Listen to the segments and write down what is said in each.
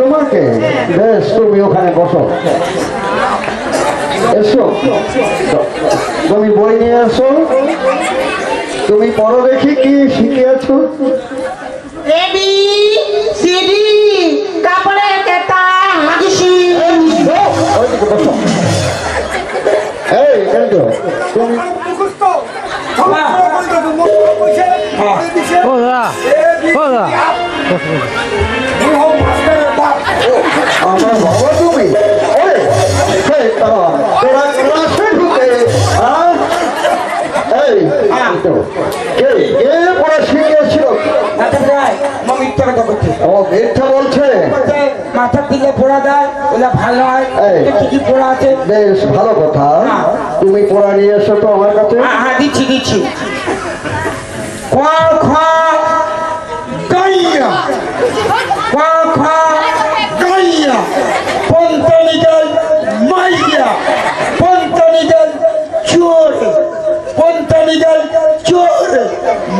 তোমাকে? বেশ, তুমি ওখানে বসো। এসো, তুমি বই নিয়ে আসো। তুমি পড়ো দেখি কি শিখিয়েছ। আমার বাবা তুমি তোরা ক্লাসে ঢুকে পড়া শিখিয়েছিল? মিথ্যা বলছে। মাথার দিকে পড়া দেয়, ওটা ভালো হয়। কি পড়া আছে? বেশ ভালো কথা। তুমি পড়া নিয়ে এসো তো আমার কাছে। হ্যাঁ, দিচ্ছি দিচ্ছি।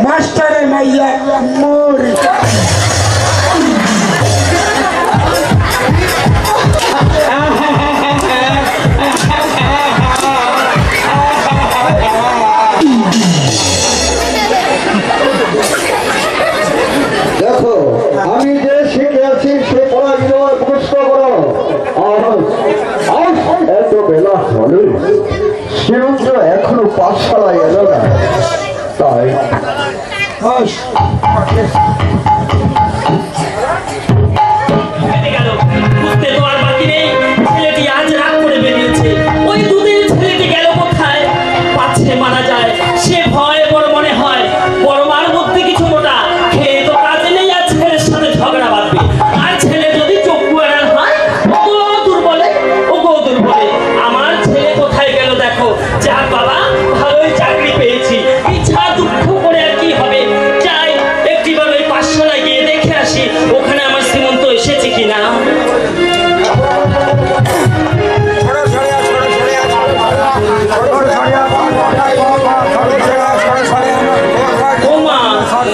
মাস্টারে মাইয়া মোর দেখো, আমি যে শিখেছি সে পড়াগুলো মুখস্থ করো। এত বেলা হলে সীমন্ত এখনো পাঠশালায় এলো না, তাই মানা যায় সে ভয় বড় মনে হয়। বড় মার মধ্যে কিছু মোটা খেয়ে তো কাজে নেই, আর ছেলের সাথে ঝগড়া বাঁধবে। আর ছেলে যদি চক্ষু এড়াল হয়, ও দুর্বলে ও গো দুর্বলে। আমার ছেলে কোথায় গেল দেখো। যাক বাবা, ভালোই চাকরি পেয়েছি, ইচ্ছা দুঃখ করে আর কি হবে। যাই একটিবার ওই পাঠশালায় গিয়ে দেখে আসি ওখানে আমার শ্রীমন্ত এসেছে কিনা।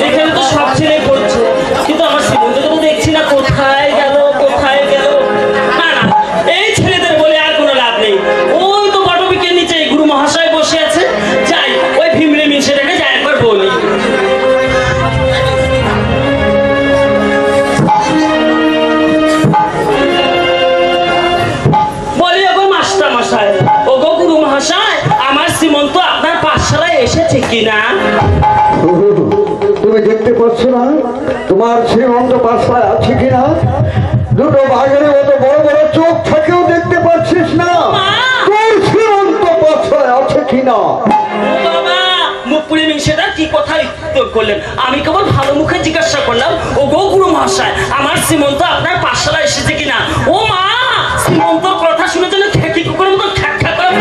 এখানে তো সব ছেলে করছে, কিন্তু আমার শ্রীমন্তকে তো দেখছি না। কোথায় গেল কোথায় গেল? না না, এই ছেলেদের বলে আর কোনো লাভ নেই। ওই তো বটবৃক্ষের নিচে গুরু মহাশয় বসে আছে। যাই ওই ভীমরে মিশে যাই একবার বলি। বলি ওগো মাস্টার মশাই, ওগো গুরু মহাশয়, আমার শ্রীমন্ত আপনার পাঠশালায় এসেছে কিনা? তুমি দেখতে পাচ্ছ না তোমার শ্রীমন্ত পাঠশালায় আছে কিনা? দুটো বাঘের মতো বড় বড় চোখ থেকেও দেখতে পাচ্ছিস না তোর শ্রীমন্ত পাঠশালায় আছে কিনা? বাবা, মুখ পুড়ে মিশেটা কি কথা উত্তর করলেন? আমি কেবল ভালো মুখে জিজ্ঞাসা করলাম, ও গো গুরু মহাশয়, আমার শ্রীমন্ত আপনার পাঠশালায় এসেছে কিনা? ও মা, শ্রীমন্ত কথা শুনে যেন ঠেকি কুকুরের মতো খ্যাক করে।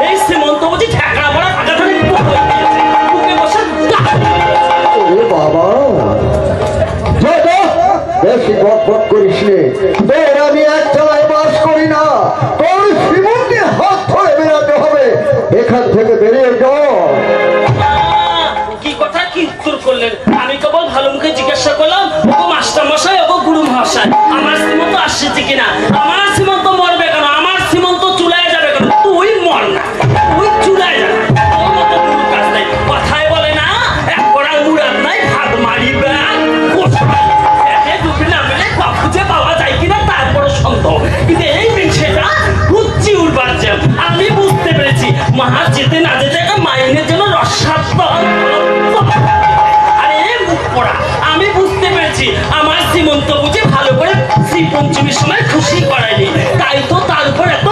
এই শ্রীমন্ত বুঝি ঠেকড়া পড়া টাকা ধরে বুকে বসে। বাবা, বেশি বকবক করিস নে। তোর আমি একতলায় বাস করি না, তোর শ্রীমন্তে হাত ধরে বেরোতে হবে। এখান থেকে বেরিয়ে যাও। কি কথা কি উত্তর করলেন? আমি কেবল ভালো মুখে জিজ্ঞাসা করলাম, ও মাস্টার মশাই, ও গুরু মহাশয়, আমার শ্রীমন্ত আসছে কিনা? আমার শ্রীমন্ত মরবে কেন? আমার শ্রীমন্ত চুলায় যাবে কেন? তুই মর না, তুই চুলায় যাবে। তোর মতো কোনো কাজ নাই। কথায় বলে না, এক কড়া মুরাদ নাই ভাত মারিবে। খুঁজে পাওয়া যায় কিনা তারপরে সন্দেহ। কিন্তু এই বিষয়টা উচ্চি উড়বার জ্যাম। আমি বুঝতে পেরেছি মহা যেতে না যেতে একটা মাইনের জন্য রসাত্ম। আরে মুখ পড়া, আমি বুঝতে পেরেছি আমার শ্রীমন্ত বুঝে ভালো করে শ্রী পঞ্চমীর সময় খুশি করায়নি, তাই তো তার উপর এত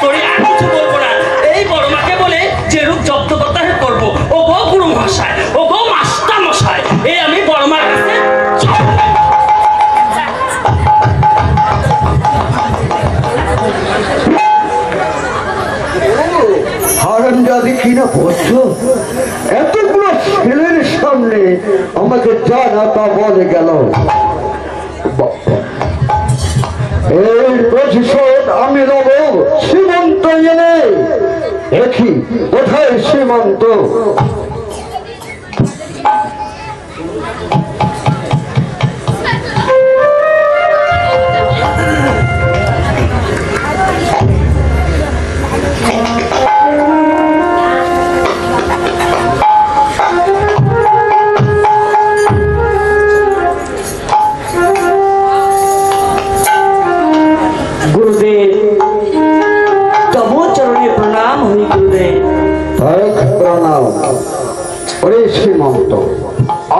তোরে আর কিছু বলবো না। এই বড় মাকে বলে যে রূপ জব্দ করতে করবো। ও গো গুরু মহাশয়, ও গো মাস্টার মশাই, এই আমি বড় মার কাছে হারামজাদি কিনা বলছো? এতগুলো ছেলের সামনে আমাকে যা না তা বলে গেল। এই প্রতিশোধ আমি নেব সীমন্ত এনে। দেখি কোথায় সীমন্ত।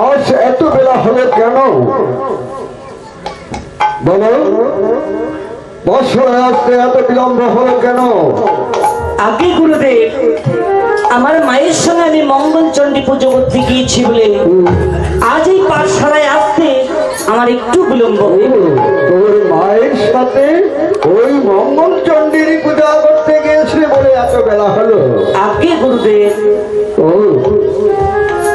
আজ এত বেলা হলো কেন বলো? বৎসরে আসতে এত বিলম্ব হলো কেন? আগে গুরুদেব, আমার মায়ের সঙ্গে আমি মঙ্গলচণ্ডী পুজো করতে গিয়েছি বলে আজ এই পাঠশালায় আসতে আমার একটু বিলম্ব হইল। তোর মায়ের সাথে ওই মঙ্গলচণ্ডীর পূজা করতে গিয়েছিলে বলে এত বেলা হলো? আগে গুরুদেব, ও,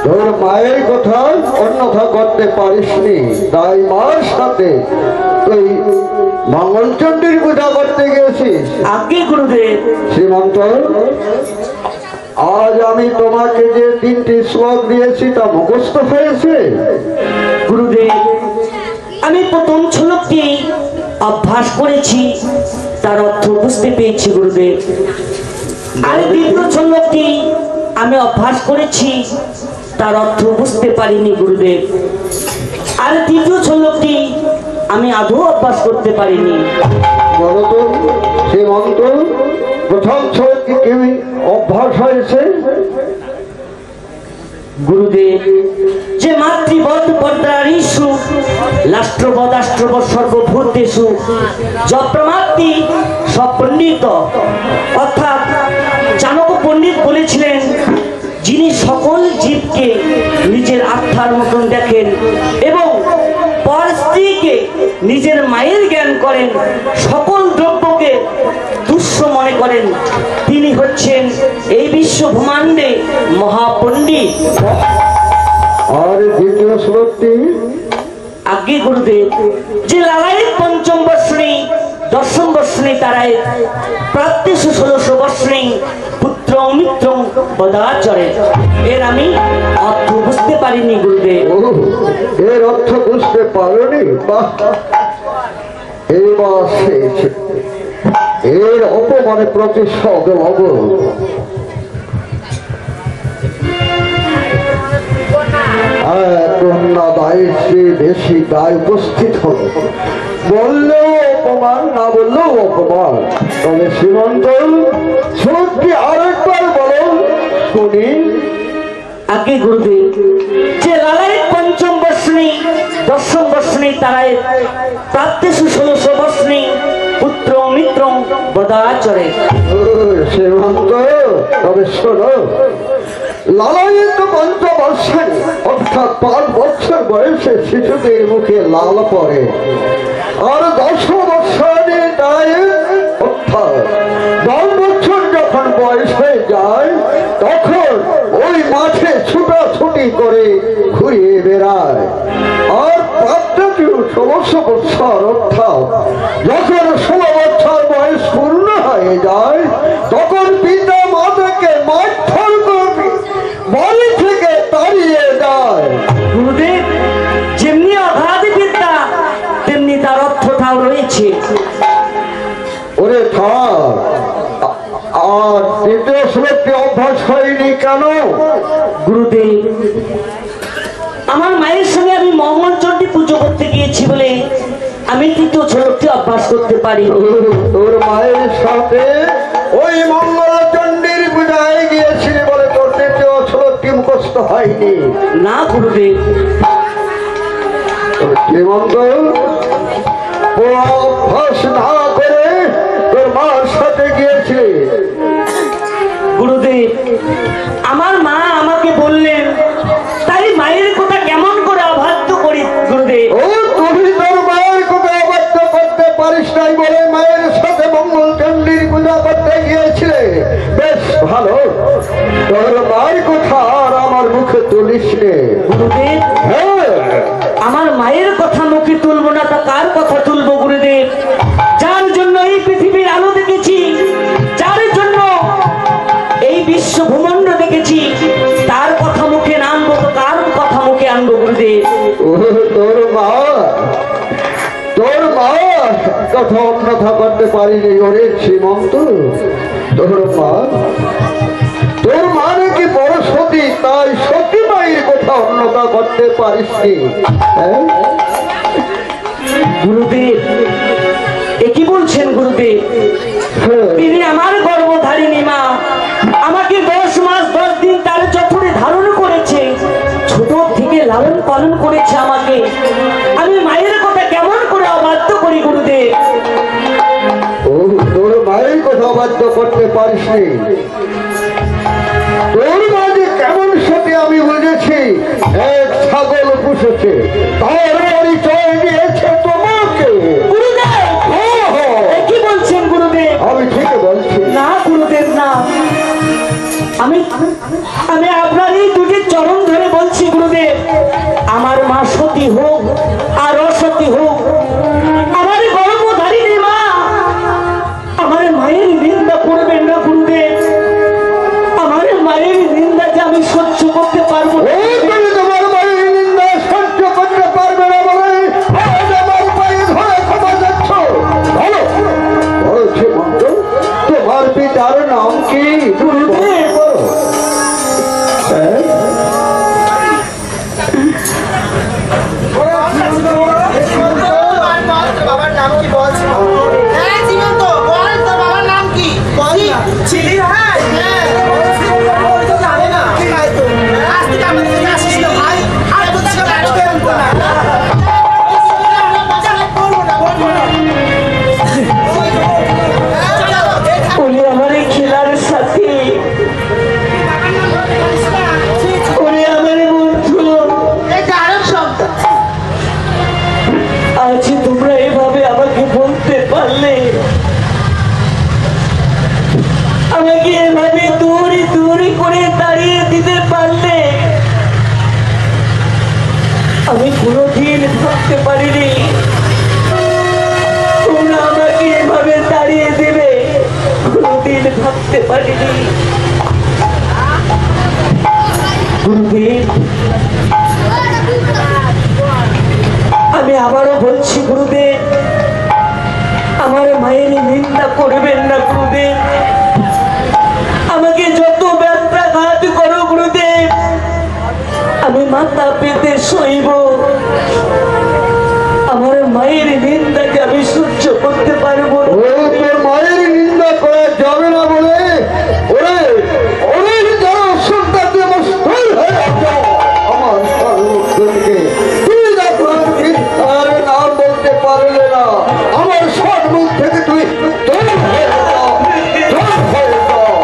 তোর মায়ের কথা অন্যথা করতে পারিসনি, তাই মার সাথে তুই মঙ্গলচণ্ডীর পূজা করতে গিয়েছিস? আগে গুরুদেব। শ্রীমন্ত, আজ আমি তোমাকে যে 3টি শ্লোক দিয়েছি তা মুখস্থ হয়েছে? গুরুদেব, আমি প্রথম শ্লোকটি অভ্যাস করেছি, তার অর্থ বুঝতে পেরেছি গুরুদেব। আর দ্বিতীয় শ্লোকটি আমি অভ্যাস করেছি, তার অর্থ বুঝতে পারিনি গুরুদেব। আর তৃতীয় শ্লোকটি আমি আদৌ অভ্যাস করতে পারিনি। বলো তো শ্রীমন্ত, প্রথম শ্লোক কি অভ্যাস হয়েছে? গুরুদেব, যে মাতৃবৎ পদ্মারিষু রাষ্ট্রবদাষ্ট্রবৎ সর্বভূতেষু যপ্রমাত্তি সপণ্ডিত, অর্থাৎ চাণক্য পণ্ডিত বলেছিলেন, যিনি সকল জীবকে নিজের আত্মার মতন দেখেন এবং পর স্ত্রীকে নিজের মায়ের জ্ঞান করেন, সকল দ্রব্যকে তুচ্ছ মনে করেন, তিনি হচ্ছেন এই বিশ্ব ব্রহ্মাণ্ডে মহাপণ্ডিত। আর দ্বিতীয় শ্লোকটি? আগে গুরুদেব, যে লালায়িত পঞ্চম বর্ষণী দশম বর্ষণী তারায় প্রাত্যেষু 16 বর্ষণী পুত্র মিত্র বদাচরে, এর আমি অর্থ বুঝতে পারিনি গুরুদেব। ও, এর অর্থ বুঝতে পারোনি? বাহ, এবার এর অপমানে প্রতিশোধ লব। কন্যা দায়ের চেয়ে বেশি গায়ে উপস্থিত হল, বললেও অপমান, না বললেও অপমান। তবে শ্রীমন্ত, শ্লোকটি আরেকবার বলো শুনি। আগে গুরুদেব, যে লালায়িত পঞ্চম বর্ষণী দশম বর্ষণী তারায় প্রাত্যেষু 16 বর্ষণী পুত্র মিত্র বদাচরে। শ্রীমন্ত, তবে শোনো, লালায়িত পঞ্চবর্ষায় অর্থাৎ 5 বছর বয়সে শিশুদের মুখে লাল পড়ে, আর 10 বছরে অর্থাৎ 10 বছর যখন বয়স হয়ে যায় তখন ওই মাঠে ছুটাছুটি করে ঘুরিয়ে বেড়ায়। আর প্রাপ্তটিও 16 বছর অর্থাৎ যখন 16 বছর বয়স পূর্ণ হয়ে যায় তখন পিতা মাতাকে মারধর করবে, বাড়ি থেকে তাড়িয়ে দেয়। গুরুদেব, যেমনি অগাধ বিদ্যা তেমনি তার অর্থটাও রয়েছে। ওরে থাক, আর দ্বিতীয় শ্লোকটি অভ্যাস হয়নি কেন? গুরুদেব, আমার মায়ের সঙ্গে আমি মঙ্গলচণ্ডী পুজো করতে গিয়েছি বলে আমি তৃতীয় শ্লোকটি অভ্যাস করতে পারি। তোর মায়ের সাথে ওই মঙ্গলচণ্ডীর পূজায় গিয়েছিলি বলে তোর দ্বিতীয় শ্লোকটি মুখস্থ হয়নি? না গুরুদেব। শ্রীমন্ত, অভ্যাস না করে তোর মার সাথে গিয়েছিলি? গুরুদেব, আমার মা আমাকে বললেন, তাই মায়ের কথা কেমন করে অবাধ্য করি গুরুদেব। ও, তুমি তোর মায়ের কথা অবাধ্য করতে পারিস নাই বলে মায়ের সাথে মঙ্গলচণ্ডীর পূজা করতে গিয়েছিলে? বেশ ভালো, তোর মায়ের কথা আর আমার মুখে তুলিস নে। গুরুদেব, হ্যাঁ, আমার মায়ের কথা মুখে তুলবো না তা কার কথা তুলবো গুরুদেব? যার জন্য এই পৃথিবীর আলো দেখেছি, যার জন্য এই বিশ্ব ভূমণ্ড দেখেছি, তার কথা মুখে না আনবো তো কার কথা মুখে আনবো গুরুদেব? ও, তোর মা কথা অন্যথা করতে পারিনি। ওরে শ্রীমন্ত, তোর মা নাকি বড় সতী, তাই সতী মায়ের কথা অন্যথা করতে পারিসনি? হ্যাঁ গুরুদেব, এ কি বলছেন গুরুদেব? তিনি আমার গর্ভধারিণী মা, আমাকে 10 মাস 10 দিন তার জঠরে ধারণ করেছে। ছোট থেকে লালন পালন করেছে আমাকে, আমি মায়ের কথা কেমন করে অবাধ্য করি গুরুদেব? ও তোর মায়ের কথা অবাধ্য করতে পারিসনি। তোর মা যে কেমন সাথে আমি বুঝেছি। এক ছাগল পুষেছে, তার পরিচয় দিয়েছে তোমাকে। গুরুদেব এ কি বলছেন গুরুদেব? আমি ঠিক বলছি। না গুরুদেব না, আমি আমি আপনার এই দুটি চরণ ধরে বলছি গুরুদেব, আমার মা সতী হোক আর অসতী হোক, আমার গর্ভধারিণী মা, আমার মায়ের নিন্দা করবেন না গুরুদেব। আমার মায়ের নিন্দাকে আমি সহ্য করতে পারবো না। তুমি তোমার মায়ের নিন্দা সহ্য করতে পারবে না বলে আজ আমার পায়ে ধরে ক্ষমা যাচ্ছ। ভালো বলছি মন্দ, তোমার পিতার নাম কি? গুরুদেব বাবার নাম কি বল? হ্যাঁ জীবন্ত বল, তোর বাবার নাম কি বল? চিলি ভাই। হ্যাঁ ওই তো জানে না। ঠিক আছে তো আজ থেকে আমাদের কাছে আসিস না ভাই। আর তোদের সাথে আসতে পারবো না। উনি আমার এই খেলার সাথী, উনি আমার বন্ধু। আজ তোমরা এভাবে আমাকে বলতে পারলে, আমাকে এভাবে দৌড়ি দৌড়ি করে দাঁড়িয়ে দিতে পারলে, আমি কোনোদিন ভাবতে পারিনি তোমরা আমাকে এভাবে দাঁড়িয়ে দেবে, কোনোদিন ভাবতে পারিনি। গুরুদেব আমি আবারও বলছি গুরুদেব, আমার মায়ের নিন্দা করবেন না গুরুদেব। আমাকে যত ব্যত্যাঘাত করো গুরুদেব, আমি মাথা পেতে সইব। আমার মায়ের নিন্দাকে আমি সহ্য করতে পারবো না। ও তোর মায়ের নিন্দা করা যাবে না বলে ওরে ওরে যারা সন্তানকে মস্তল হয়ে যাও আমার সর্বকে তুই না তার নাম বলতে পারলে না। আমার সর্বমুখ থেকে তুই তোর হয়ে যাও, তোর হয়ে যাও।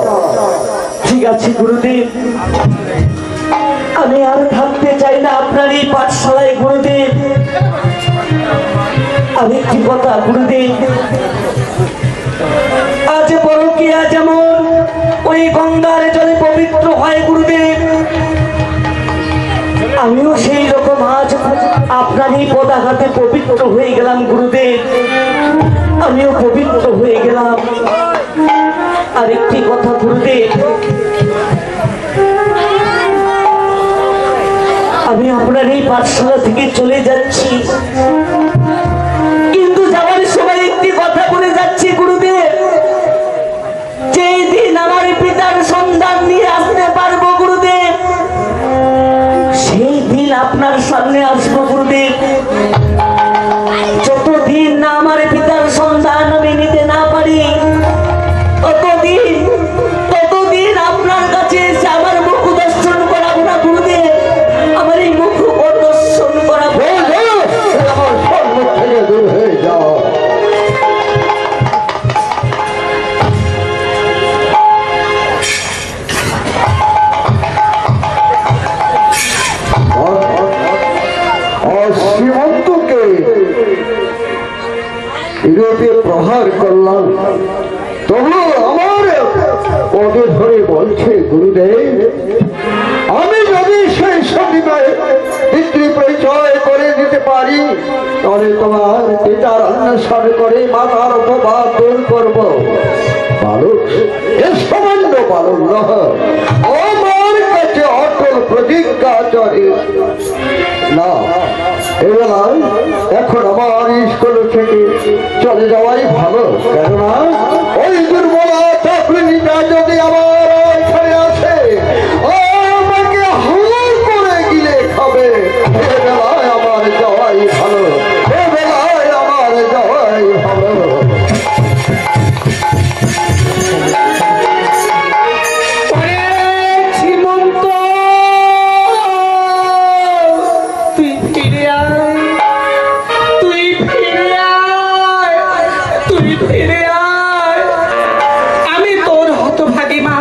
যা। ঠিক আছে গুরুদেব, আমি আর থাকতে চাই না আপনার এই পাঠশালায় গুরুদেব। আমি একটি কথা গুরুদেব, আজ পরকীয়া যেমন ওই গঙ্গার জলে পবিত্র হয় গুরুদেব, আমিও সেই রকম আজ আপনার এই পদাঘাতে পবিত্র হয়ে গেলাম গুরুদেব, আমিও পবিত্র হয়ে গেলাম। আরেকটি কথা গুরুদেব, আমি আপনার এই পাঠশালা থেকে চলে যাচ্ছি, কিন্তু যাওয়ার সময় একটি কথা বলে যাচ্ছি গুরুদেব, যেই দিন আমার পিতার সন্ধান নিয়ে আসতে পারবো গুরুদেব, সেই দিন আপনার সামনে আসবো গুরুদেব। যতদিন না আমার পিতার সন্ধান আমি নিতে না পারি, ততদিন আপনার কাছে এসে আমার মুখ দর্শন করাবো না গুরুদেব, আমার এই মুখ দর্শন করাবো। আমার সম্মুখ থেকে দূর হয়ে যাও। শ্রীমন্তকে ইউরোপে প্রহার করলাম, তবু আমার পদে ধরে বলছে গুরুদেব, আমি যদি সেই সঙ্গে পিতৃ পরিচয় করে দিতে পারি, তাহলে তোমার পিতার অন্বেষণ করে মাতার অপবাদ দূর করব। বালক এ সামান্য বালক নহ, আমার কাছে অটল প্রতিজ্ঞা চলে না। এবেলায় এখন আমার স্কুল থেকে চলে যাওয়াই ভালো, কেননা ওই দুর্বলা চাকরিটা যদি আমার এখানে আছে, আমাকে হার করে গিলে খাবে। এবেলায় আমার যাওয়াই ভালো, এবেলায় আমার যাওয়াই ভালো। শ্রীমন্ত, তুই ফিরে আয়, তুই ফিরে আয়, তুই ফিরে আয়। আমি তোর হতভাগী মা,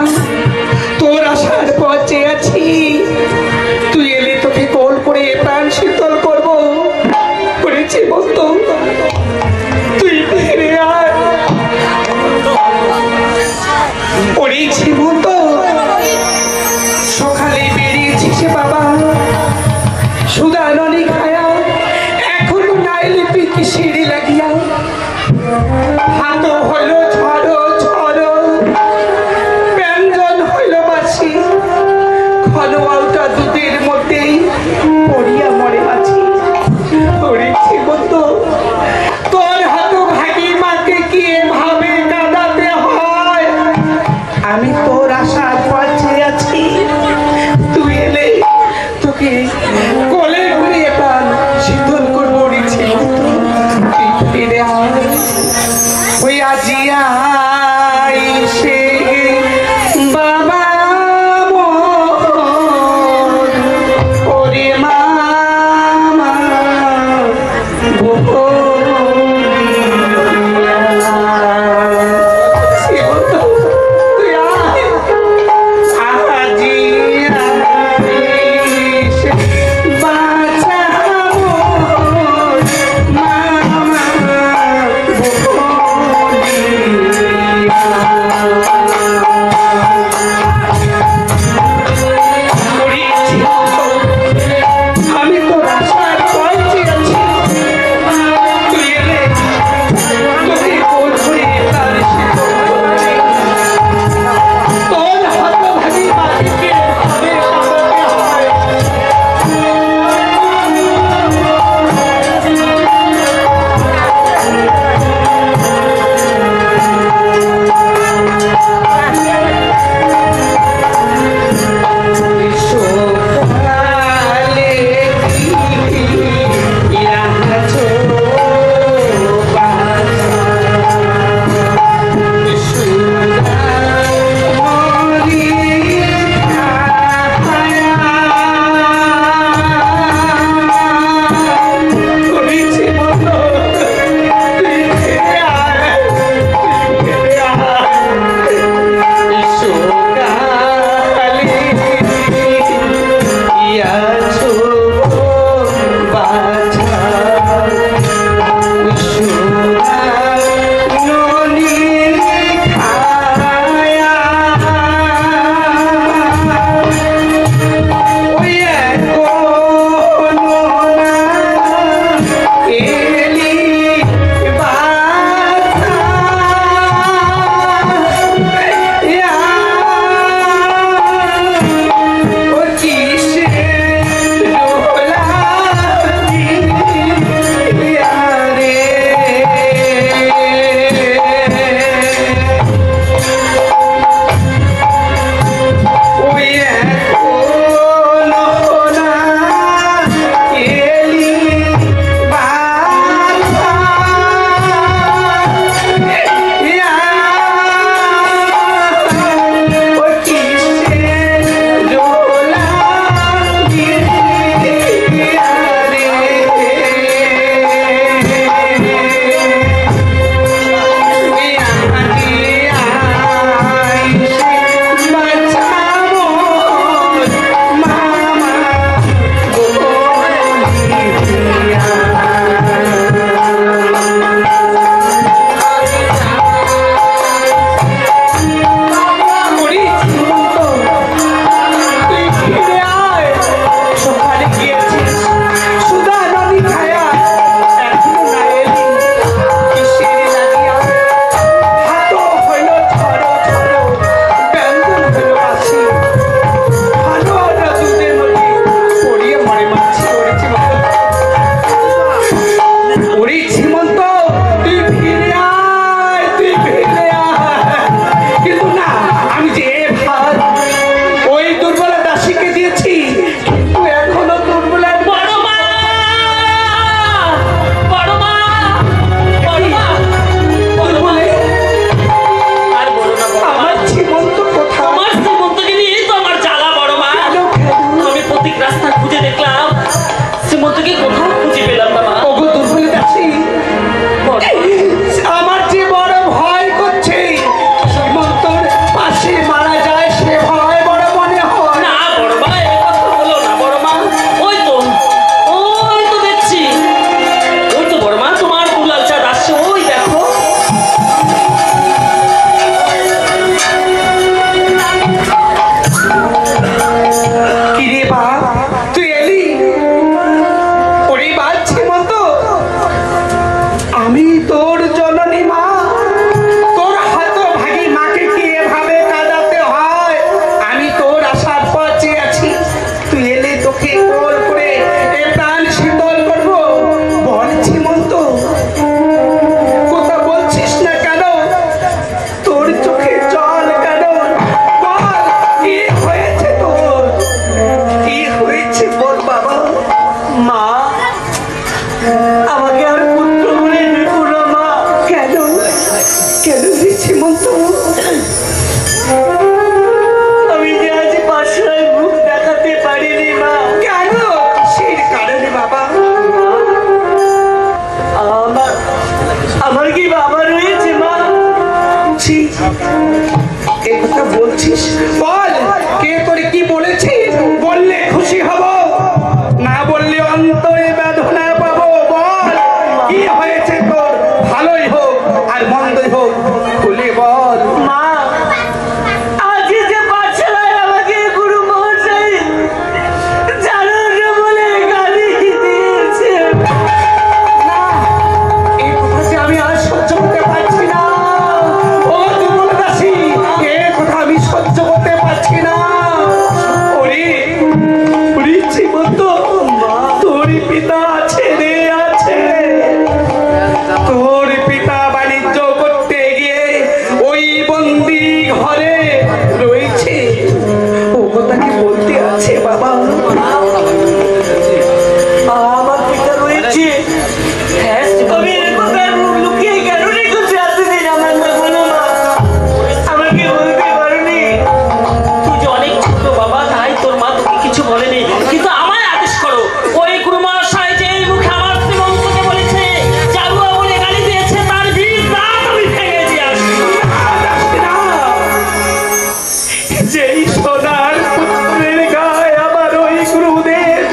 যেই সোনার পুত্রের গায়ে আমার ওই গুরুদেব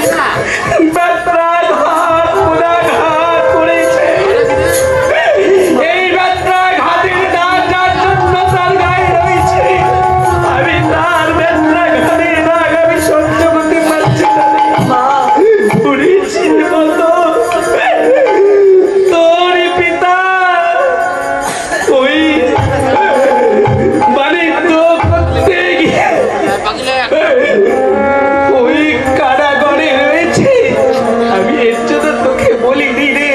ব্যত্রাঘাত পুনাঘাত করেছে, এই ব্যত্রাঘাতের দাগ যার জন্য তার গায়ে রয়েছে, আমি তার ব্যত্রাঘাতের দাগ আমি সহ্য করতে পারছি না মা। পুড়েছিল মতো তোর পিতা ওই মানে তো করতে গিয়ে ওই কারাগারে রয়েছে। আমি এর জন্য তোকে বলিনি রে,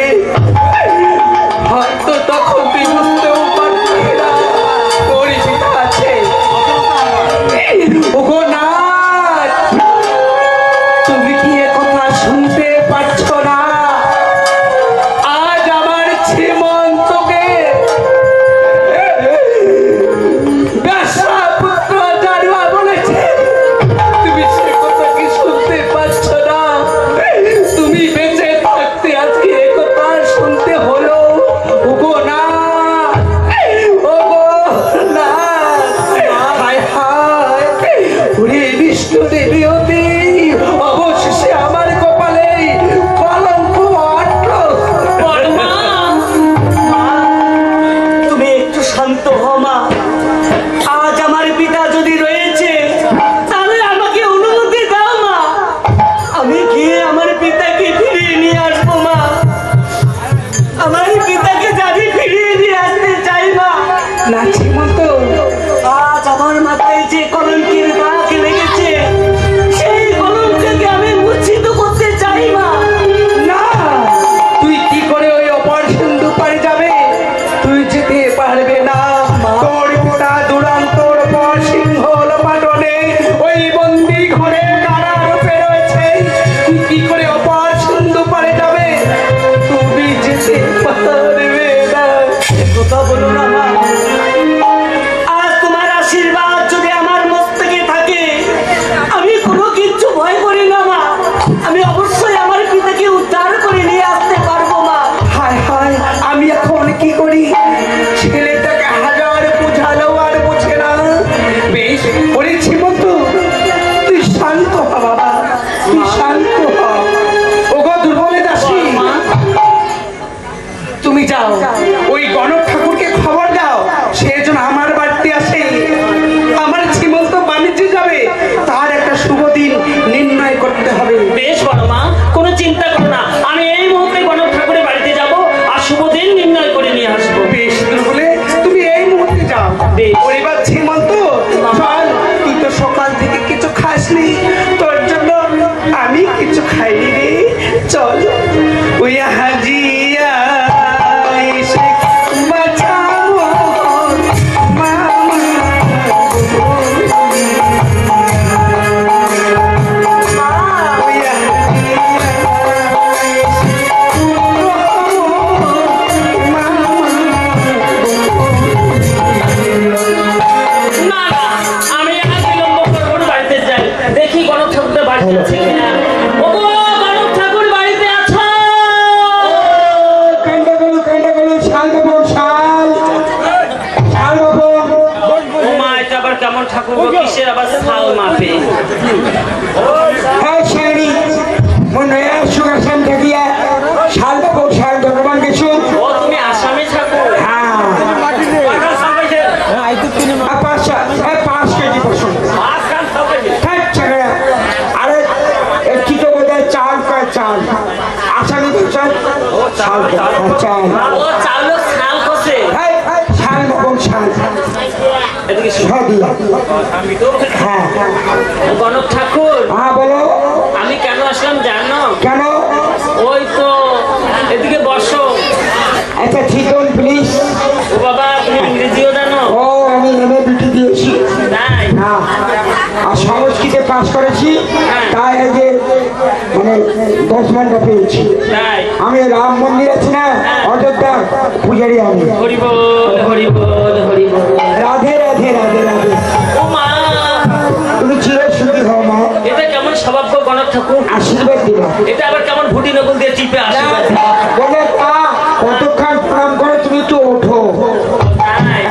হয়তো তখন তুই বুঝতেও পারছি না তোর পিতা আছে। ওগো না, তুমি কি এ কথা শুনতে পাচ্ছ না? আজ আমার শ্রীমন্তকে বেশ্যা পুত্র জানুয়া বলেছে, তুমি সে কথা কি শুনতে পাচ্ছ না? তুমি বেঁচে থাকতে আজকে এ কথা শুনতে হলো। ওগো না, ওগো না, হায় হায়, ওরে বিষ্ণু দেবী, অবশেষে আমার কপালে কলঙ্ক আটলো। তুমি একটু শান্ত হও মা। আজ আমার পিতা যদি রয়েছে তাহলে আমাকে অনুমতি দাও মা, আমি গিয়ে আমার পিতাকে ফিরিয়ে নিয়ে আসবো মা। আমার পিতাকে যাবি ফিরিয়ে নিয়ে আসতে চাই মা। না শ্রীমন্ত, আজ আমার মাথায় যে কলঙ্কের দাগ লেগেছে সেই কলঙ্ককে আমি মুছিত করতে চাই মা। না, তুই কি করে ওই অপর সিন্ধু পারে যাবে? তুই যেতে পারবে না। তোর পিতা দুরন্তর পর সিংহল পাটনে ওই বন্দি ঘরে কারারূপে রয়েছে। তুই কি করে অপর সিন্ধু পারে যাবে? তুমি যেতে পারবে না। কথা বলো না মা। আজ তোমার আশীর্বাদ যদি আমার মস্তকে থাকে আমি কোনো কিচ্ছু ভয় করি না মা। আমি অবশ্যই আমার পিতাকে উদ্ধার করে নিয়ে আসতে পারবো মা। হায় হায়, আমি এখন কি করি? ছেলেটাকে হাজার বোঝালো আর বোঝে না। বেশ ওরে শ্রীমন্ত, তুই শান্ত হ বাবা, তুই শান্ত হ। ওগো দুর্বলে দাসী, তুমি যাও ওই গণক ঠাকুরকে খবর দাও সে যেন আমার বাড়িতে আসে। আমার শ্রীমন্ত বাণিজ্যে যাবে, তার একটা শুভ দিন নির্ণয় করতে হবে। বেশ বড় মা, কোনো চিন্তা করো না, আমি এই মুহূর্তে গণক ঠাকুরের বাড়িতে যাব আর শুভ দিন নির্ণয় করে নিয়ে আসবো। বেশ দুর্বলে, তুমি এই মুহূর্তে যাও। পরিবার শ্রীমন্ত, চল, তুই তো সকাল থেকে কিছু খাসনি, তোর জন্য আমি কিছু খাইনি রে। চল ওই হাজিয়া এসে বাঁচাবো মামা। ওই না না, আমি আর বিলম্ব করবো না, বাড়িতে যাই, দেখি গণক ঠাকুরটা বাড়িতে আছে কিনা। ওগো, গণক ঠাকুর বাড়িতে আছো? ও মা, এটা আবার কেমন ঠাকুর গো? কিসের আবার শাল মাপে? ও তুমি আসামি ঠাকুর? কয়টা সামনে? 5 কেজি বসুন। মাছ খান সবাই। আরে কি তো বোধ হয় চাল কয় চাল আসামি চাল চাল চাল ও চাউলো শাল কষে। শাল মকম শাল এদিকে শোনো। সদিয়া। হ্যাঁ গণক ঠাকুর, হ্যাঁ বলো। আমি কেন আসলাম জানো? কেন? ওই তো এদিকে বসো। আচ্ছা ঠিক আছে প্লিজ। ও বাবা, তুমি ইংরেজিও জানো? ও আমি এমএ বিটি দিয়েছি। তাই? না, আর সংস্কৃতে পাস করেছি, তাই এই যে মানে 10 ঘন্টা পেয়েছি। তাই? আমি রাম মন্দির আছে না অযোধ্যা পূজারি আমি। হরি বল, হরি বল, হরি বল। রাধে রাধে রাধে রাধে। ও মা, তুমি চিরসুখী হও মা। এটা কেমন স্বভাব গো গণক ঠাকুর? আশীর্বাদ দিবা। এটা আবার কেমন ভুটি নকল দিয়ে টিপে আশীর্বাদ দিবে? বলে তা কতক্ষণ প্রণাম করে তুমি তো ওঠো। তাই?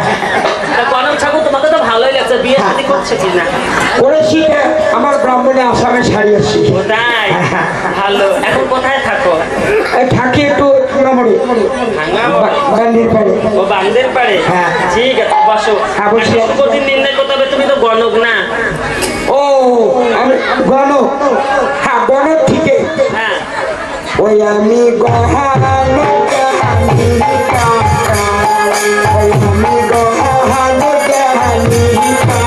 তা গণক ঠাকুর তোমাকে তো ভালোই লাগছে, বিয়ে শাদী করছে করেছিস না? করেছি আমার ব্রাহ্মণে আসামে ছাড়ি আসছি। তাই ভালো। এখন কোথায় থাকো? থাকি একটু মোটামুটি গান্ধীর পাড়ে। ও বান্দের পারে। হ্যাঁ। ঠিক আছে বসো। হ্যাঁ, বসি। প্রতিদিন নির্ণয় করতে হবে, তুমি তো গণক না? ও আমি গণক, হ্যাঁ গণক ঠিকই। হ্যাঁ ওই আমি গহানো জানি কাকা, ওই আমি গহানো জানি কাকা।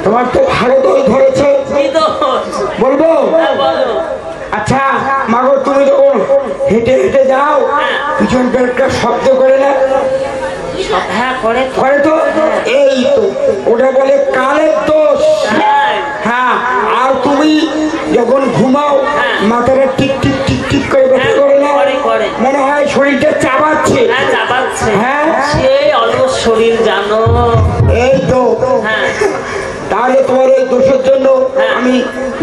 তোমার তো ভালো দোষ ধরেছে, বলবো? আচ্ছা মাগো, তুমি যখন হেঁটে হেঁটে যাও পিছন একটা শব্দ করে না? করে তো, এই তো ওটা বলে কালের দোষ। হ্যাঁ, আর তুমি যখন ঘুমাও মাথাটা টিক টিক টিক টিক করে ব্যথা করে না? মনে হয় শরীরটা চাবাচ্ছে। হ্যাঁ, সেই অলস শরীর জানো। এই তো, তাহলে তোমার এই দোষের জন্য আমি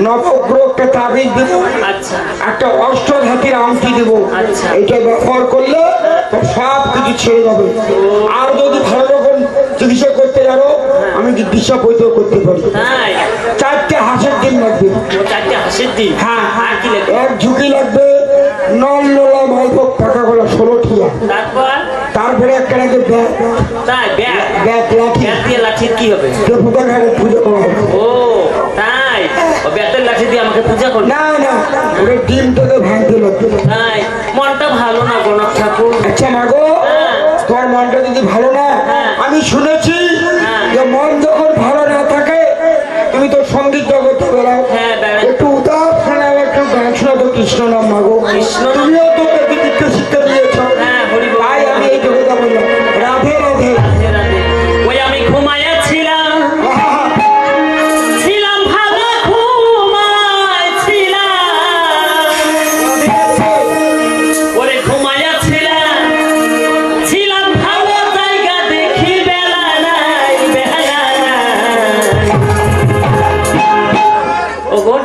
নবগ্রহ একটা তাবিজ দেবো, একটা অষ্টধাতুর আংটি দেবো। এটা ব্যবহার করলে সব কিছু ছেড়ে যাবে। আর যদি ভালো রকম চিকিৎসা করতে জানো, আমি কি দিশা বৈধ করতে পারি। 4টে হাঁসের ডিম লাগবে। 4টে হাঁসের ডিম? হ্যাঁ, এক ঝুঁকি লাগবে নল নোলা মালভোগ টাকা গোলা 16 টিয়া। তারপরে একটা লাগবে লাঠির কি হবে? পুজো করা হবে। ও তাই, বেতের লাঠি দিয়ে আমাকে পূজা করবে? না না, ওটা ডিম তোকে ভাঙতে লাগবে। তাই মনটা ভালো না গণক ঠাকুর। আচ্ছা মাগো, তোমার মনটা যদি ভালো না, আমি শুনেছি যে মন যখন ভালো না থাকে তুমি তো সঙ্গীত জগতে বেড়াও। একটু উদাস শোনাও, একটু গান শোনাবো কৃষ্ণ নাম মাগো। তুমিও তো বিচিত্র শিক্ষা দিয়েছ, তাই আমি এই জগতে বললাম রাধে রাধে। ওই আমি ঘুমাইয়া ছিলাম, ভালো ঘুমাইছিলাম, ওরে ঘুমাইয়া ছিলাম ভালো জায়গা দেখি বেলা নাই, বেলা নাই। ওগো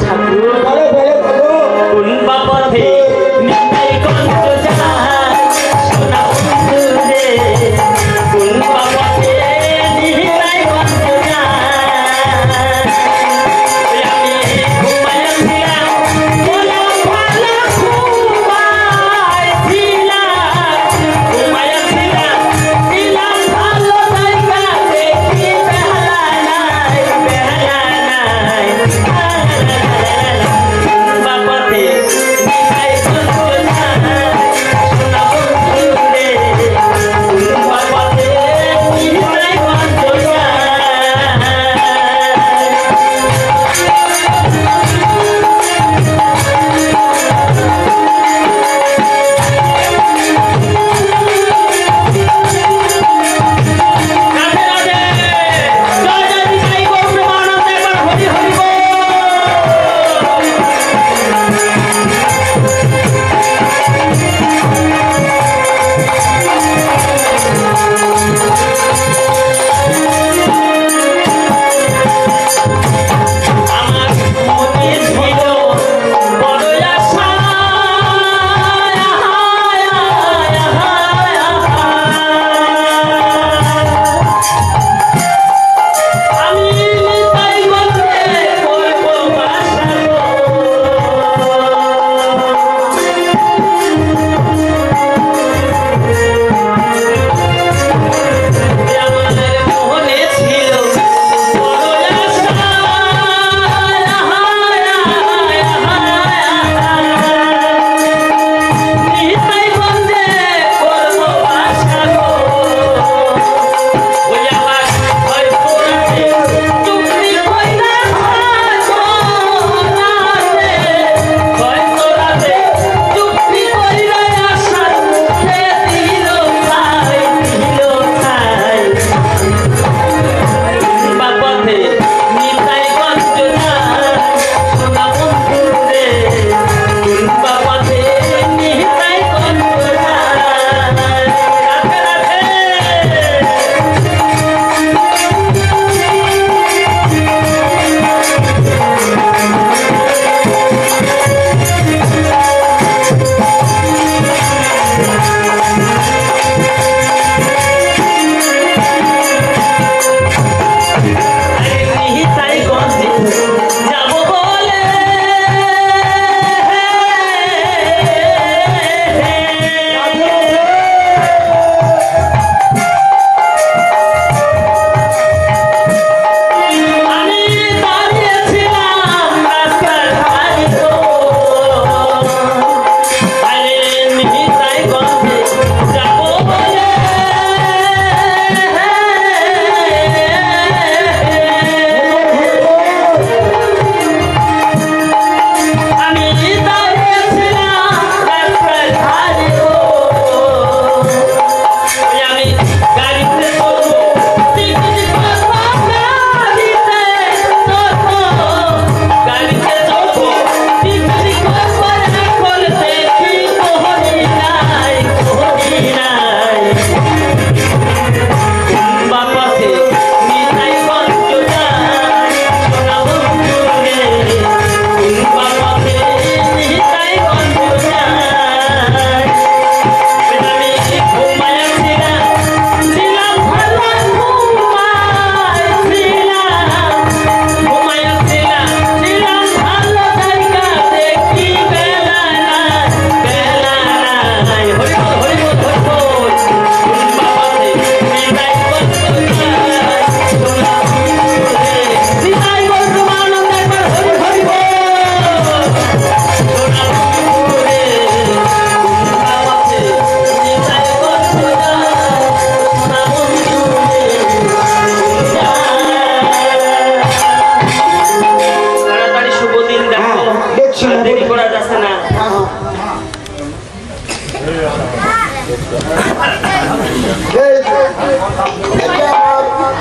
আসছে আর দেরি করা যাচ্ছে না।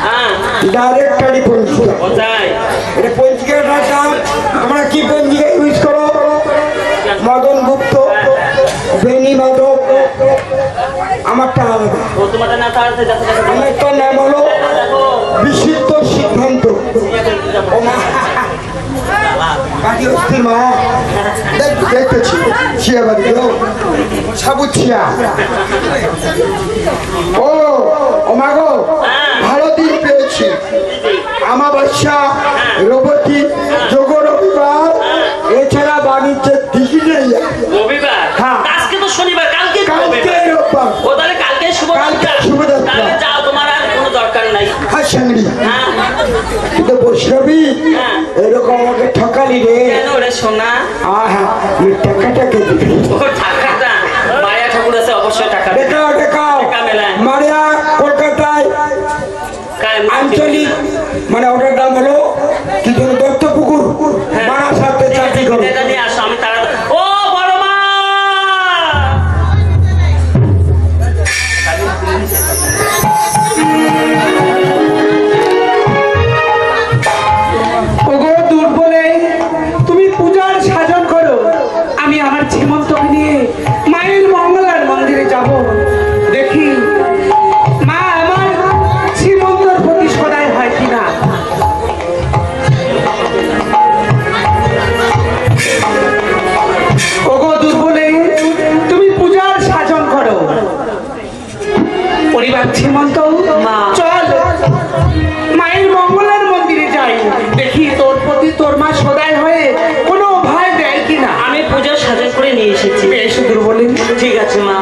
হ্যাঁ ডাইরেক্ট গাড়ি পঞ্জিকা কোথায়? এটা পঞ্জিকাটার দাম আমরা কি পঞ্জিকা ইউজ করো মদন গুপ্ত বেনি মাধব আমারটা আলাদা ও তোমাদের না তাড়াতাড়ি যাচ্ছে যাচ্ছে আমার তো নাম হলো দেখো বিশুদ্ধ সিদ্ধান্ত ও মা বাড়ি অস্থির মা দেখতেছি ছিয়া বাড়ি গো সাবু ছিয়া ও মা গো ভালো দিন পেয়েছি আমাবস্যা রবতী যোগ রবিবার এছাড়া বাণিজ্যের দিকে নেই রবিবার হ্যাঁ। আজকে তো শনিবার কালকে তো কালকে রবিবার। রোববার ও তাহলে কালকে কালকে শুভযাত্রা শুভযাত্রা। তাহলে যাও তোমার আর কোনো দরকার নাই আর সাংরি হ্যাঁ কিন্তু বৈষ্ণবী হ্যাঁ। এরকম আমাকে ঠকালি রে কেন রে সোনা আহা টাকাটাকে দিবি ও টাকাটা মায়া ঠাকুর আছে অবশ্যই টাকা দেবে। দেখাও দেখাও টাকা মেলায়। মারিয়া কলকাতায় কার- আঞ্চলিক মানে ওটার নাম হলো কি যেন দত্তপুকুর হ্যাঁ। বারাসাতে ঠিক আছে, চাকরি করে এটা নিয়ে আসো আমি তারা ও বড় মা ওগো দুর্বলে তুমি পূজার সাজন করো আমি আমার ঝিমন্তকে নিয়ে মায়ের মঙ্গলার মন্দিরে যাব দেখি মা আমার ঝিমন্তর প্রতি সদাই হয় কিনা ওগো দুর্বলে তুমি পূজার সাজন করো পরিবার ঝিমন্ত মা। চল মায়ের মঙ্গলার মন্দিরে যাই দেখি তোর প্রতি তোর মা সদাই হয়ে কোনো ভয় দেয় কিনা আমি পূজার সাজা করে নিয়ে এসেছি বেশ দুর্বলী ঠিক আছে মা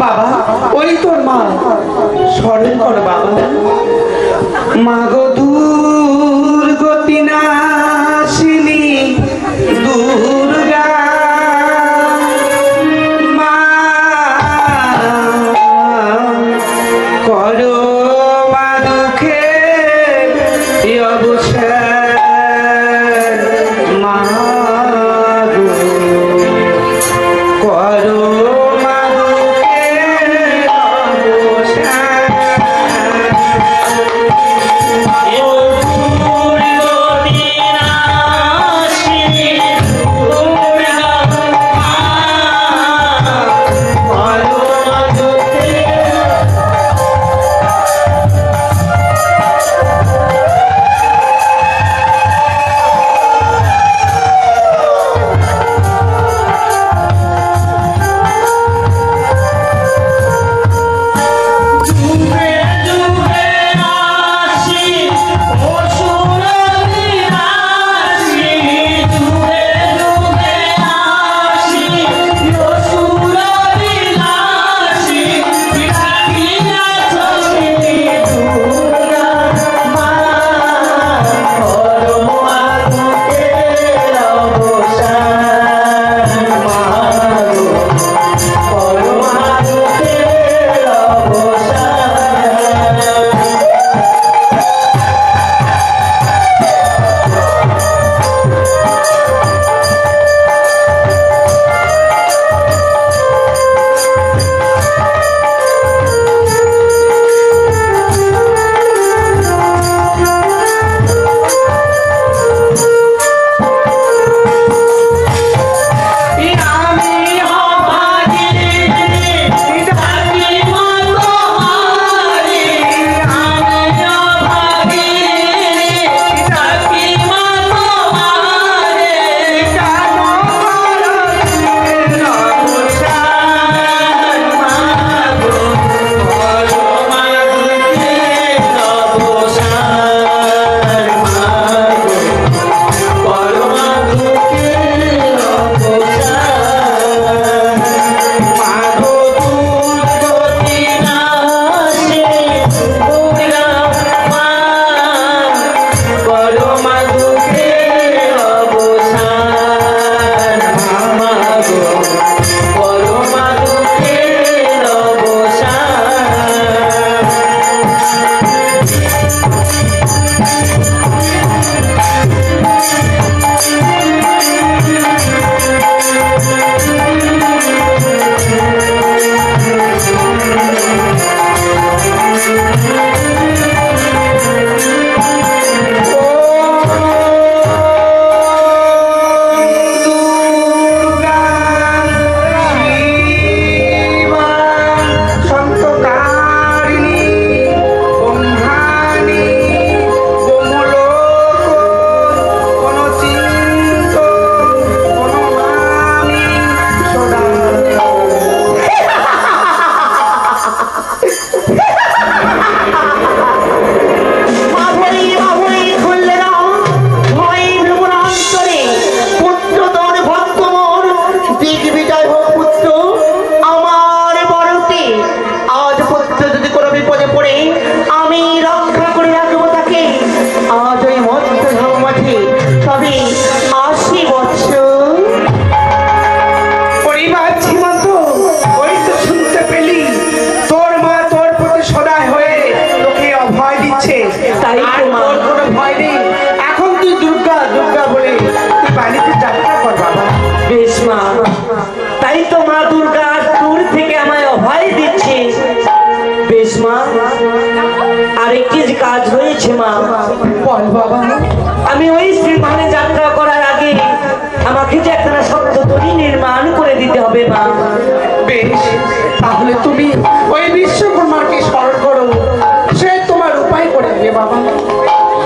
বাবা ওই তোর মা স্মরণ কর বাবা মা গো দুর্গতি নাশিনী দুর্গা মা করো মা দুঃখে অবসর মা গো আমি ওই শ্রীমানে যাত্রা করার আগে আমাকে যে একটা শক্ত তরি নির্মাণ করে দিতে হবে মা। বেশ, তাহলে তুমি ওই বিশ্বকর্মাকে স্মরণ করো, সে তোমার উপায় করে দেবে বাবা।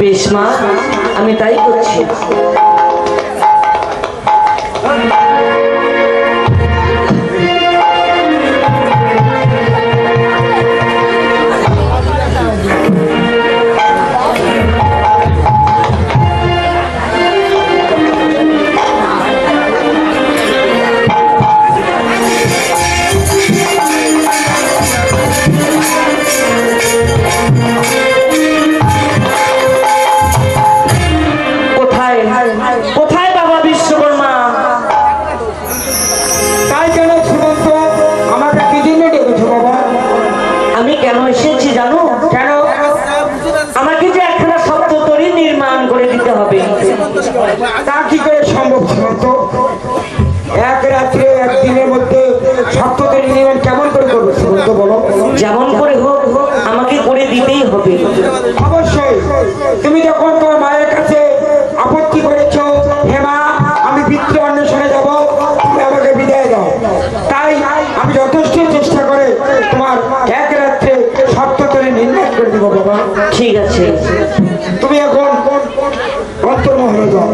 বেশ মা, আমি তাই করছি। কোথায় বাবা বিশ্বকর্মা? তাই কেন শ্রীমন্ত, আমাকে কি জন্য ডেকেছো বাবা? আমি কেন এসেছি জানো? কেন? আমাকে যে একখানা সপ্ততরী নির্মাণ করে দিতে হবে। তা কি করে সম্ভব শ্রীমন্ত? এক রাত্রে একদিনের মধ্যে সপ্ততরী নির্মাণ কেমন করে করবো শ্রীমন্ত বলো? যেমন করে হোক আমাকে করে দিতেই হবে। অবশ্যই। তুমি যখন তোমার মায়ের কাছে আপত্তি করেছো, হে মা আমি পিতৃ অন্বেষণে যাবো, তুমি আমাকে বিদায় দাও, তাই আমি যথেষ্ট চেষ্টা করে তোমার এক রাত্রে সপ্ততরী নির্মাণ করে দিব বাবা। ঠিক আছে, তুমি এখন অন্তর্মহলে যাও।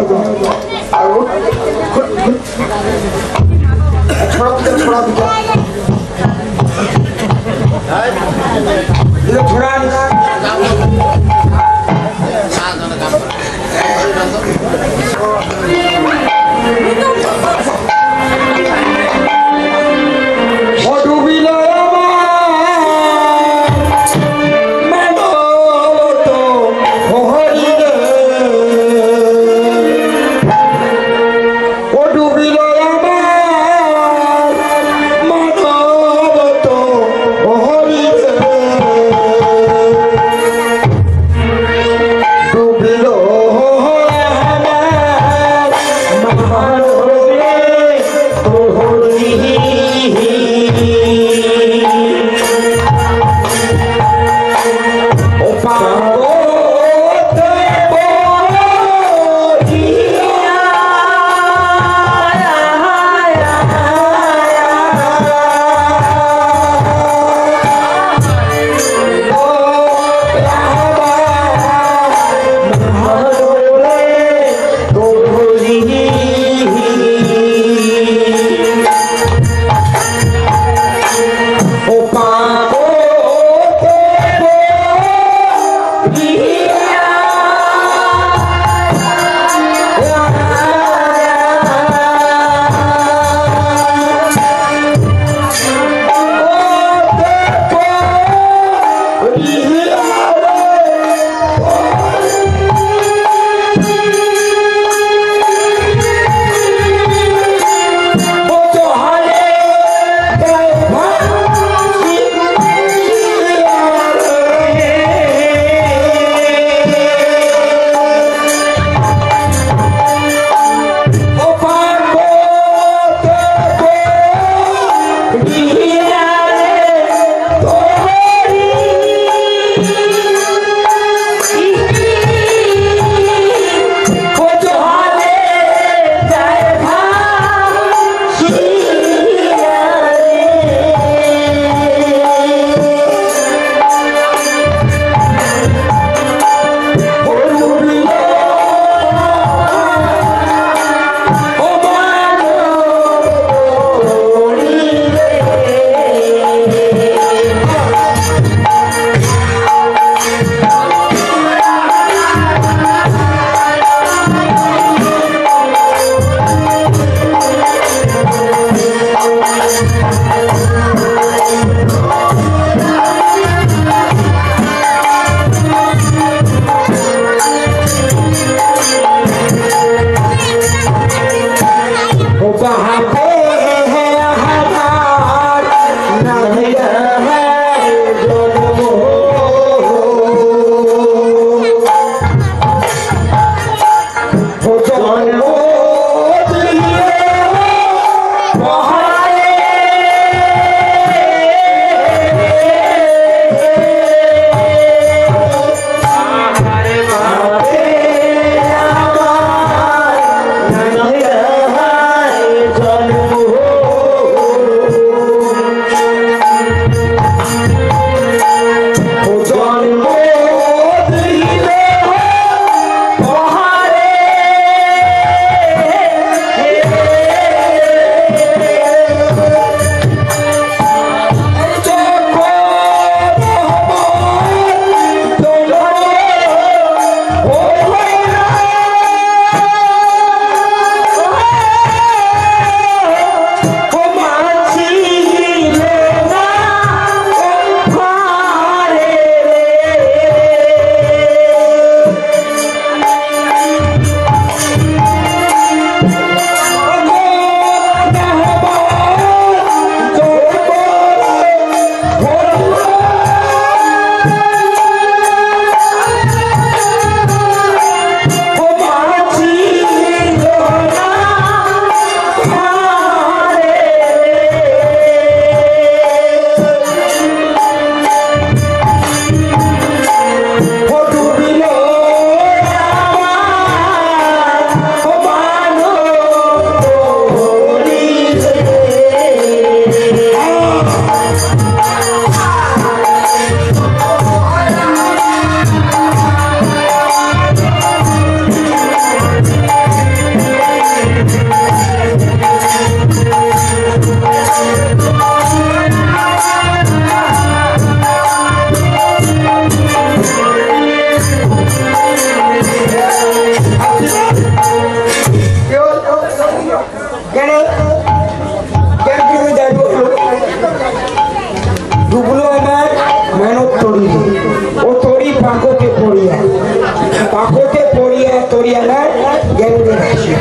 করিয়া নেয় জ্ঞানীদের হাসি।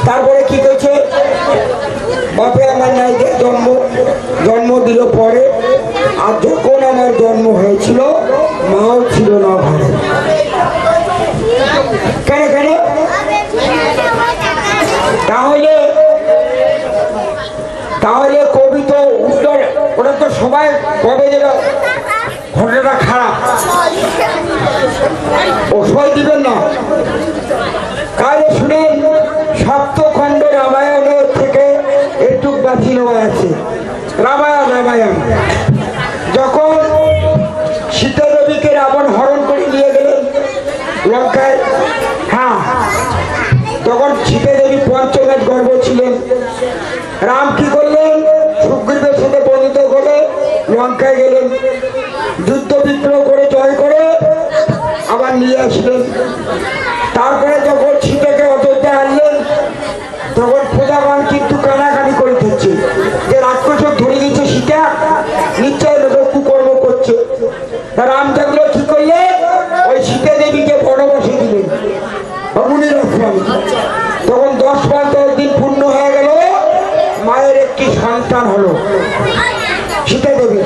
তারপরে কি করছে, বাপে আমার নাই জন্ম দিল পরে, আর যখন আমার জন্ম হয়েছিল মাও ছিল না ঘরে। কেন কেন? তাহলে কবি তো উত্তর, ওরা তো সবাই কবে যেন ঘটনাটা খারাপ ও সই দিবেন না। কাজে শুনেন, সপ্তখণ্ড রামায়ণের থেকে একটু বাঁচি নেওয়া আছে। রামায়ণ যখন সীতা দেবীকে রাবণ হরণ করে নিয়ে গেলেন লঙ্কায়, হ্যাঁ, তখন সীতা দেবী পঞ্চমের গর্ভ ছিলেন। রাম কি করলেন, সুগ্রীবের সাথে বন্ধুত্ব করে লঙ্কায় গেলেন, যুদ্ধ বিগ্রহ করে জয় করে আবার নিয়ে আসলেন। তারপরে যখন সীতাকে অযোধ্যা আনলেন, তখন প্রজাগণ কিন্তু কানাকানি করে দিচ্ছে যে রাক্ষস ধরে গেছে সীতা, নিশ্চয় লোক কুকর্ম করছে। রামচন্দ্র কি করলেন, ওই সীতা দেবীকে বনবাসে দিলেন মুনির আশ্রমে। তখন 10 দিন পূর্ণ হয়ে গেল, মায়ের একটি সন্তান হলো সীতা দেবী,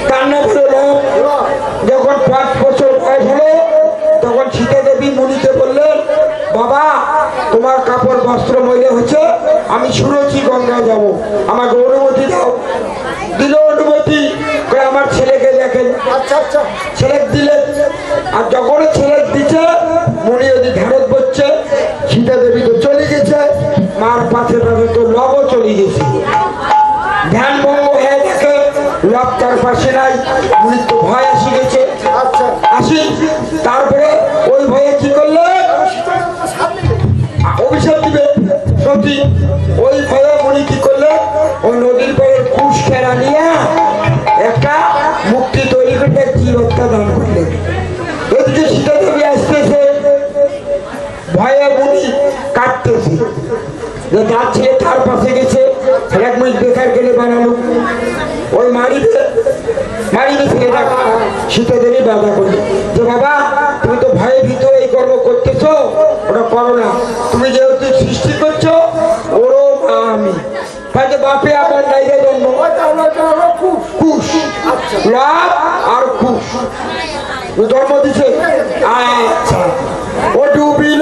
তার নাম হলো লব। যখন 5 বছর বয়স হলো, তখন সীতা দেবী মুনিকে বললেন, বাবা তোমার কাপড় বস্ত্র ময়লা হচ্ছে, আমি শুনেছি গঙ্গা যাব, আমাকে অনুমতি দাও। দিল অনুমতি, আমার ছেলেকে দেখেন। ছেলে দিলেন, আর যখন ছেলে দিচ্ছে মুনি যদি ধ্যানত করছে, সীতা দেবী তো চলে গেছে, মার পাশে তো লবও চলে গেছে। ধ্যান ভঙ্গ হয়ে দেখে লব তার পাশে নাই, মুনির তো ভয় আসি গেছে। আসি তারপরে ওই ভয়ে কি করলো, অভিশাপ দিবে সত্যি। ওই ভয়ে মুনি কি করলো, ওই নদীর পরে কুশ খেরা নিয়ে একটা মুক্তি তৈরি করে জীবত্তা দান করলেন। এদিকে সীতা দেবী আসতেছে, ভয়ে মুনি কাটতেছে, যার ছেলে তার পাশে গেছে, 1 মিনিট দেখার গেলে বানালো, ওই মারিবে ছেলেটা। সীতা দেবী বাধা করল যে বাবা তুমি তো ভয়ে ভিতরে এই কর্ম করতেছো, ওটা করো না, তুমি যেহেতু সৃষ্টি করছো ওরও আমি বাপে আমার নাইরে জন্ম কুশ, লাভ আর কুশ জন্ম দিছে। আচ্ছা, ও ডুবিল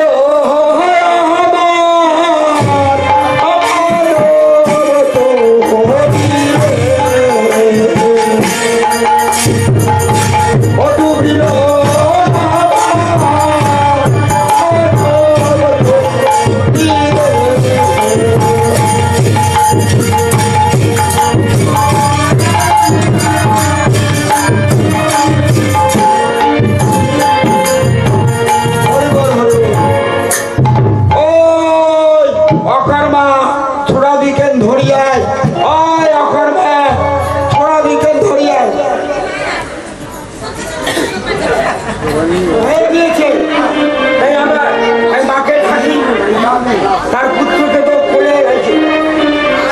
তার পুত্রকে তো কোলে গেছে,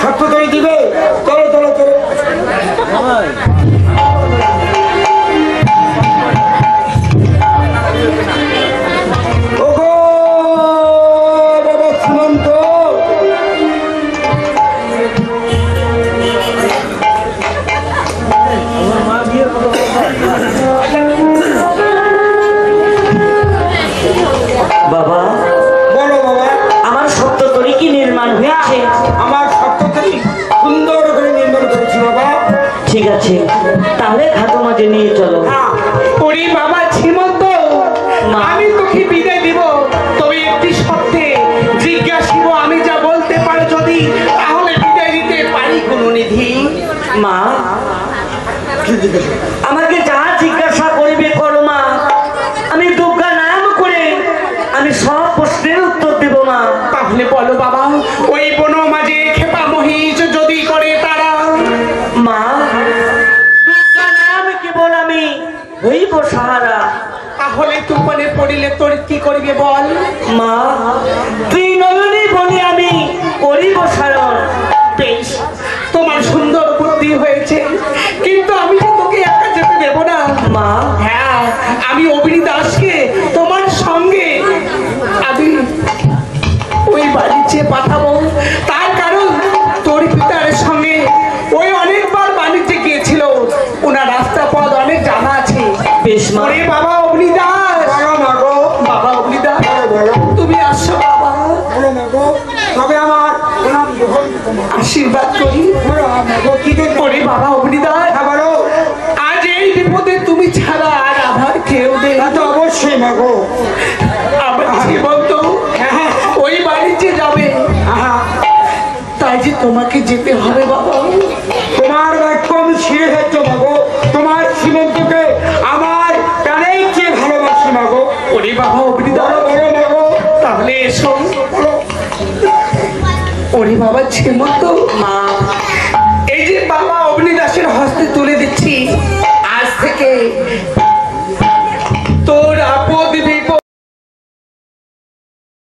সত্য করে দিবে। চলো চলো চলো, বাবা সুমন্ত, বাবা বলো বাবা, আমার সপ্ততরী কি নির্মাণ হয়েছে? আমার সপ্ততরী সুন্দর করে নির্মাণ করেছি বাবা। ঠিক আছে, তাহলে ঘাটো মাঝে নিয়ে চলো। ওরে বাবা শ্রীমন্ত, আমি তোকে বিদায় দিব, তবে একটি শর্তে জিজ্ঞাসিব, আমি যা বলতে পারো যদি, তাহলে বিদায় দিতে পারি কোনো নিধি। মা, আমাকে যা জিজ্ঞাসা করবে করো মা, আমি দুর্গা নাম করে আমি সব প্রশ্নের উত্তর দেব মা। তাহলে বলো বাবা, ওই বন মাঝে খেপা মহিষ যদি করে তারা? মা, দুর্গা নাম কেবল আমি হইব সাহারা। তাহলে তুফানে পড়িলে তোর কি করবে বল? মা, তুই নয়নি বলি আমি করিব সারণ। বেশ, তোমার সুন্দর বুদ্ধি হয়েছে, কিন্তু আমি তো তোকে একা যেতে দেব না মা। হ্যাঁ, আমি অবিনী দাসকে তোমার সঙ্গে আশীর্বাদ করি। ওরে বাবা অগ্নিদার, আজ এই বিপদে তুমি ছাড়া আর আমার কেউ নেই। অবশ্যই মাগো। আমার জীবন্ত ওই বাড়িতে যাবে, তাই যে তোমাকে যেতে হবে বাবা। তোমার বাক্য আমি ছিঁড়ে যাচ্ছ মাগো। তোমার সীমন্তকে আমার প্রাণের চেয়ে ভালোবাসি মাগো। ওরে বাবা অগ্নিদার, তাহলে এসো। ওরে বাবা ছেমন্ত, মা